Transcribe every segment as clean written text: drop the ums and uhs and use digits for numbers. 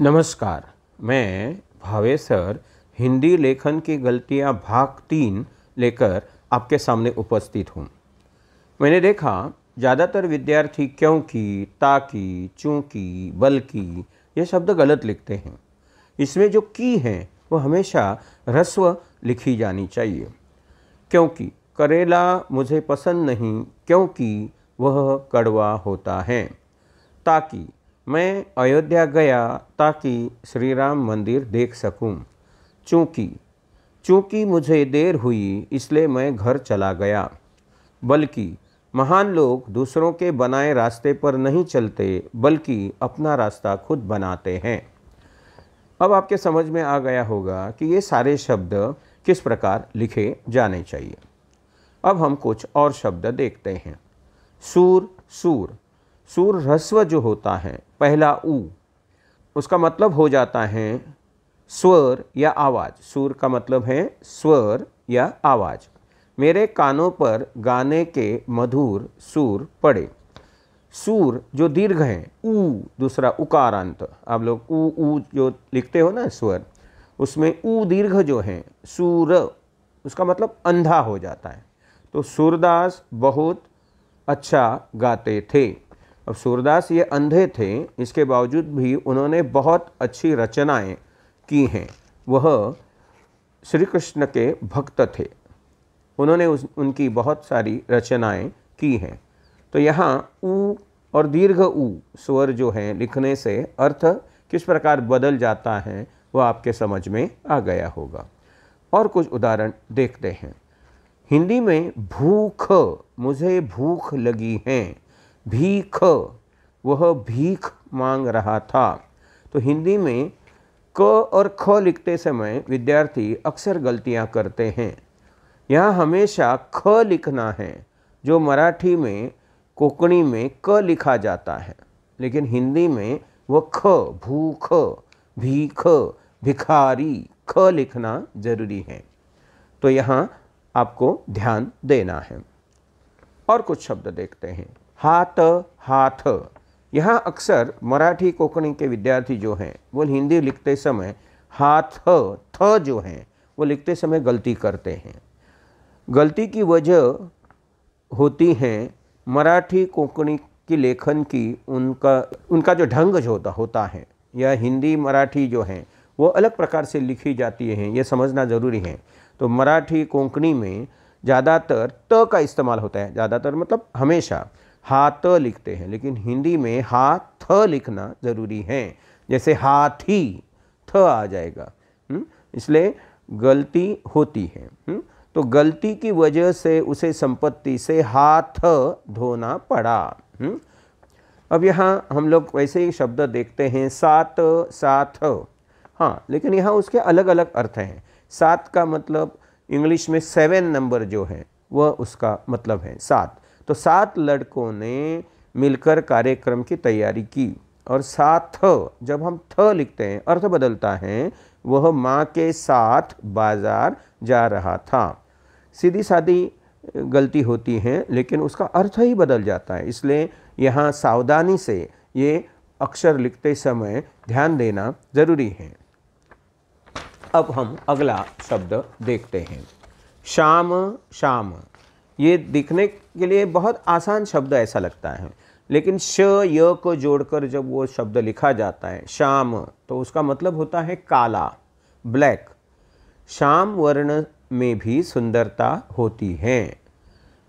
नमस्कार, मैं भावेश सर हिंदी लेखन की गलतियां भाग 3 लेकर आपके सामने उपस्थित हूँ। मैंने देखा ज़्यादातर विद्यार्थी क्योंकि, ताकि, चूँकि, बल्कि ये शब्द गलत लिखते हैं। इसमें जो की हैं वो हमेशा ह्रस्व लिखी जानी चाहिए। क्योंकि करेला मुझे पसंद नहीं क्योंकि वह कड़वा होता है। ताकि मैं अयोध्या गया ताकि श्री राम मंदिर देख सकूं। चूँकि मुझे देर हुई इसलिए मैं घर चला गया। बल्कि महान लोग दूसरों के बनाए रास्ते पर नहीं चलते बल्कि अपना रास्ता खुद बनाते हैं। अब आपके समझ में आ गया होगा कि ये सारे शब्द किस प्रकार लिखे जाने चाहिए। अब हम कुछ और शब्द देखते हैं। सूर ह्रस्व जो होता है, पहला ऊ, उसका मतलब हो जाता है स्वर या आवाज़। सूर का मतलब है स्वर या आवाज़। मेरे कानों पर गाने के मधुर सूर पड़े। सूर जो दीर्घ है, ऊ दूसरा उकारांत, आप लोग ऊ जो लिखते हो ना स्वर, उसमें ऊ दीर्घ जो है सूर, उसका मतलब अंधा हो जाता है। तो सूरदास बहुत अच्छा गाते थे। अब सूरदास ये अंधे थे, इसके बावजूद भी उन्होंने बहुत अच्छी रचनाएं की हैं। वह श्री कृष्ण के भक्त थे, उन्होंने उनकी बहुत सारी रचनाएं की हैं। तो यहाँ ऊ और दीर्घ ऊ स्वर जो है लिखने से अर्थ किस प्रकार बदल जाता है वह आपके समझ में आ गया होगा। और कुछ उदाहरण देखते हैं। हिंदी में भूख, मुझे भूख लगी है। भीख, वह भीख मांग रहा था। तो हिंदी में क और ख लिखते समय विद्यार्थी अक्सर गलतियां करते हैं। यहाँ हमेशा ख लिखना है, जो मराठी में, कोंकणी में क लिखा जाता है, लेकिन हिंदी में वह ख, भूख, भीख, भिखारी, ख लिखना जरूरी है। तो यहाँ आपको ध्यान देना है। और कुछ शब्द देखते हैं। हाथ, यहाँ अक्सर मराठी कोंकणी के विद्यार्थी जो हैं वो हिंदी लिखते समय हाथ थ जो हैं वो लिखते समय गलती करते हैं। गलती की वजह होती है मराठी कोंकणी की लेखन की उनका जो ढंग जो होता है, या हिंदी मराठी जो है वो अलग प्रकार से लिखी जाती हैं, ये समझना ज़रूरी है। तो मराठी कोंकणी में ज़्यादातर त का इस्तेमाल होता है, ज़्यादातर मतलब हमेशा हाथ लिखते हैं, लेकिन हिंदी में हाथ लिखना ज़रूरी है। जैसे हाथी, थ आ जाएगा। इसलिए गलती होती है। तो गलती की वजह से उसे संपत्ति से हाथ धोना पड़ा। अब यहाँ हम लोग वैसे ही शब्द देखते हैं, साथ। हाँ, लेकिन यहाँ उसके अलग अलग अर्थ हैं। 7 का मतलब इंग्लिश में 7 नंबर जो है वह उसका मतलब है 7। तो 7 लड़कों ने मिलकर कार्यक्रम की तैयारी की। और साथ, जब हम थ लिखते हैं अर्थ बदलता है, वह माँ के साथ बाजार जा रहा था। सीधी सादी गलती होती है, लेकिन उसका अर्थ ही बदल जाता है। इसलिए यहाँ सावधानी से ये अक्षर लिखते समय ध्यान देना ज़रूरी है। अब हम अगला शब्द देखते हैं। शाम। ये दिखने के लिए बहुत आसान शब्द ऐसा लगता है, लेकिन श य को जोड़कर जब वो शब्द लिखा जाता है शाम, तो उसका मतलब होता है काला, ब्लैक। शाम वर्ण में भी सुंदरता होती है।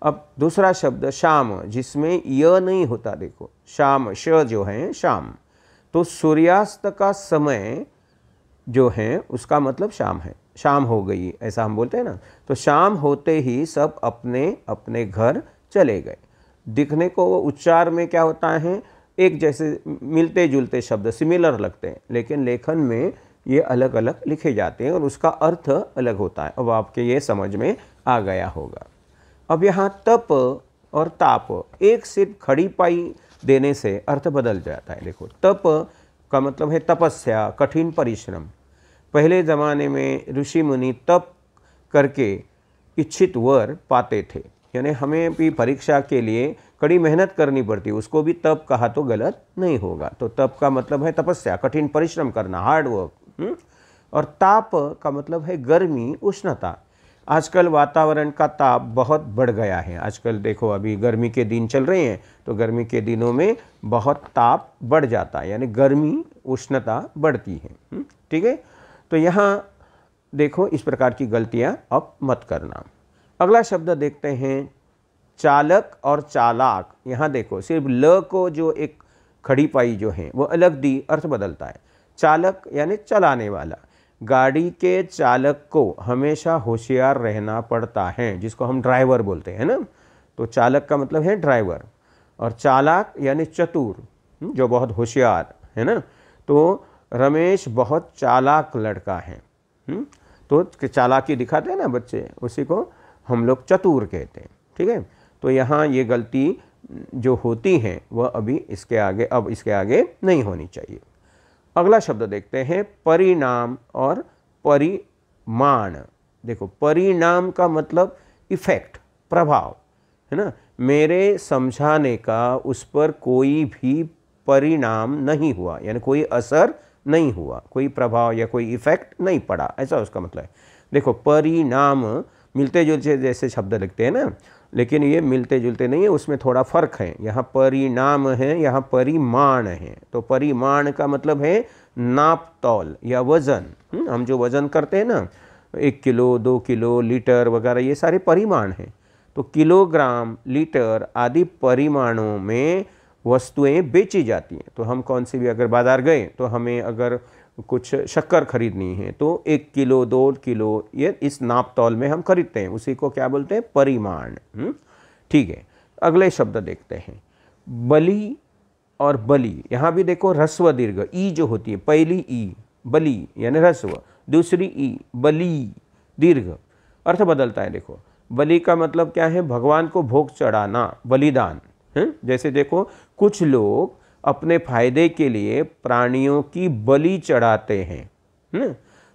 अब दूसरा शब्द शाम, जिसमें य नहीं होता, देखो शाम, श जो है शाम, तो सूर्यास्त का समय जो है उसका मतलब शाम है, शाम हो गई ऐसा हम बोलते हैं ना। तो शाम होते ही सब अपने अपने घर चले गए। दिखने को वो उच्चार में क्या होता है, एक जैसे मिलते जुलते शब्द सिमिलर लगते हैं, लेकिन लेखन में ये अलग अलग लिखे जाते हैं और उसका अर्थ अलग होता है। अब आपके ये समझ में आ गया होगा। अब यहाँ तप और ताप एक सिर्फ खड़ी पाई देने से अर्थ बदल जाता है। देखो, तप का मतलब है तपस्या, कठिन परिश्रम। पहले ज़माने में ऋषि मुनि तप करके इच्छित वर पाते थे, यानी हमें भी परीक्षा के लिए कड़ी मेहनत करनी पड़ती है, उसको भी तप कहा तो गलत नहीं होगा। तो तप का मतलब है तपस्या, कठिन परिश्रम करना, हार्ड वर्क। और ताप का मतलब है गर्मी, उष्णता। आजकल वातावरण का ताप बहुत बढ़ गया है। आजकल देखो अभी गर्मी के दिन चल रहे हैं, तो गर्मी के दिनों में बहुत ताप बढ़ जाता है, यानी गर्मी उष्णता बढ़ती है। ठीक है, तो यहाँ देखो इस प्रकार की गलतियाँ अब मत करना। अगला शब्द देखते हैं, चालक और चालाक। यहाँ देखो सिर्फ ल को जो एक खड़ी पाई जो है वो अलग दी, अर्थ बदलता है। चालक यानी चलाने वाला। गाड़ी के चालक को हमेशा होशियार रहना पड़ता है, जिसको हम ड्राइवर बोलते हैं ना। तो चालक का मतलब है ड्राइवर, और चालाक यानी चतुर, जो बहुत होशियार है ना। तो रमेश बहुत चालाक लड़का है। तो चालाकी दिखाते हैं ना बच्चे, उसी को हम लोग चतुर कहते हैं। ठीक है, तो यहाँ ये गलती जो होती है वह अभी इसके आगे नहीं होनी चाहिए। अगला शब्द देखते हैं, परिणाम और परिमाण। देखो परिणाम का मतलब इफेक्ट, प्रभाव है ना। मेरे समझाने का उस पर कोई भी परिणाम नहीं हुआ, यानी कोई असर नहीं हुआ, कोई प्रभाव या कोई इफेक्ट नहीं पड़ा, ऐसा उसका मतलब है। देखो परिणाम मिलते जुलते जैसे शब्द लिखते हैं ना, लेकिन ये मिलते जुलते नहीं है, उसमें थोड़ा फर्क है। यहाँ परिणाम है, यहाँ परिमाण है। तो परिमाण का मतलब है नाप तौल या वजन। हम जो वजन करते हैं ना, 1 किलो 2 किलो लीटर वगैरह, ये सारे परिमाण हैं। तो किलोग्राम लीटर आदि परिमाणों में वस्तुएं बेची जाती हैं। तो हम कौन सी भी अगर बाज़ार गए तो हमें अगर कुछ शक्कर खरीदनी है तो 1 किलो 2 किलो ये इस नाप तौल में हम खरीदते हैं, उसी को क्या बोलते हैं, परिमाण। ठीक है, अगले शब्द देखते हैं, बलि और बलि। यहाँ भी देखो ह्रस्व दीर्घ ई जो होती है, पहली ई बलि यानी ह्रस्व, दूसरी ई बलि दीर्घ, अर्थ बदलता है। देखो बलि का मतलब क्या है, भगवान को भोग चढ़ाना, बलिदान है। जैसे देखो कुछ लोग अपने फायदे के लिए प्राणियों की बलि चढ़ाते हैं ना।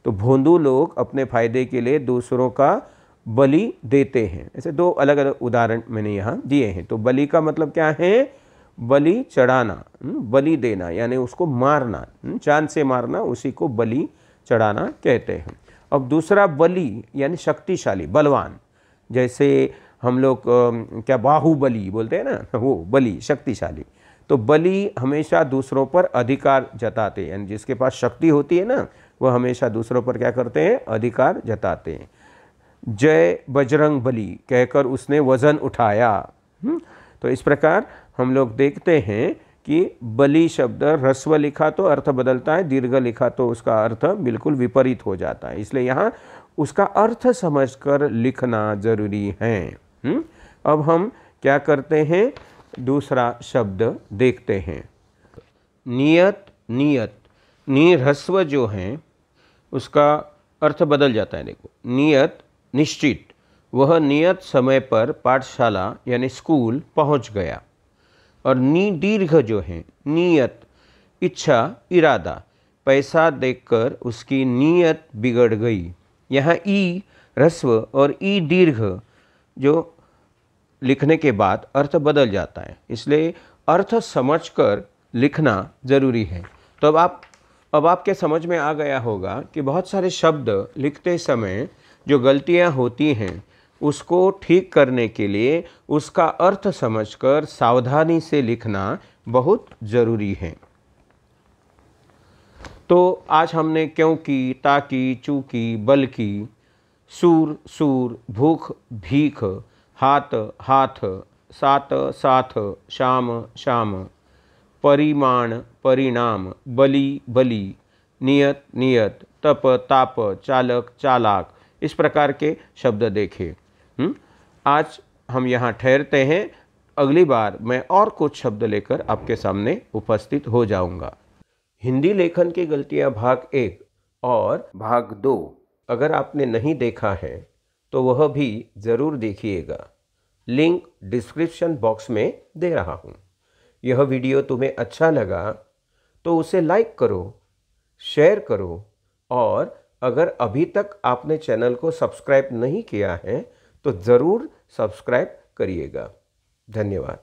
तो भोंदू लोग अपने फायदे के लिए दूसरों का बलि देते हैं। ऐसे 2 अलग अलग उदाहरण मैंने यहाँ दिए हैं। तो बलि का मतलब क्या है, बलि चढ़ाना, बलि देना यानी उसको मारना, जान से मारना, उसी को बलि चढ़ाना कहते हैं। अब दूसरा बलि यानी शक्तिशाली, बलवान। जैसे हम लोग क्या बाहुबली बोलते हैं ना, वो बलि शक्तिशाली। तो बलि हमेशा दूसरों पर अधिकार जताते हैं, यानी जिसके पास शक्ति होती है ना, वह हमेशा दूसरों पर क्या करते हैं, अधिकार जताते हैं। जय बजरंग बली कहकर उसने वजन उठाया। तो इस प्रकार हम लोग देखते हैं कि बलि शब्द ह्रस्व लिखा तो अर्थ बदलता है, दीर्घ लिखा तो उसका अर्थ बिल्कुल विपरीत हो जाता है। इसलिए यहाँ उसका अर्थ समझकर लिखना जरूरी है। अब हम क्या करते हैं, दूसरा शब्द देखते हैं, नियत। नियत नी ह्रस्व जो है उसका अर्थ बदल जाता है। देखो नियत निश्चित, वह नियत समय पर पाठशाला यानी स्कूल पहुंच गया। और नी दीर्घ जो है, नियत इच्छा इरादा, पैसा देखकर उसकी नियत बिगड़ गई। यहाँ ई ह्रस्व और ई दीर्घ जो लिखने के बाद अर्थ बदल जाता है, इसलिए अर्थ समझकर लिखना ज़रूरी है। तो अब आपके समझ में आ गया होगा कि बहुत सारे शब्द लिखते समय जो गलतियां होती हैं उसको ठीक करने के लिए उसका अर्थ समझकर सावधानी से लिखना बहुत ज़रूरी है। तो आज हमने क्योंकि, ताकि, चूंकि, बल्कि, सूर सूर, भूख भीख, हाथ हाथ, सात साथ, शाम शाम, परिमाण परिणाम, बलि बलि, नियत नियत, तप ताप, चालक चालाक, इस प्रकार के शब्द देखे। आज हम यहाँ ठहरते हैं, अगली बार मैं और कुछ शब्द लेकर आपके सामने उपस्थित हो जाऊंगा। हिंदी लेखन की गलतियाँ भाग 1 और भाग 2 अगर आपने नहीं देखा है तो वह भी ज़रूर देखिएगा। लिंक डिस्क्रिप्शन बॉक्स में दे रहा हूँ। यह वीडियो तुम्हें अच्छा लगा तो उसे लाइक करो, शेयर करो, और अगर अभी तक आपने चैनल को सब्सक्राइब नहीं किया है तो ज़रूर सब्सक्राइब करिएगा। धन्यवाद।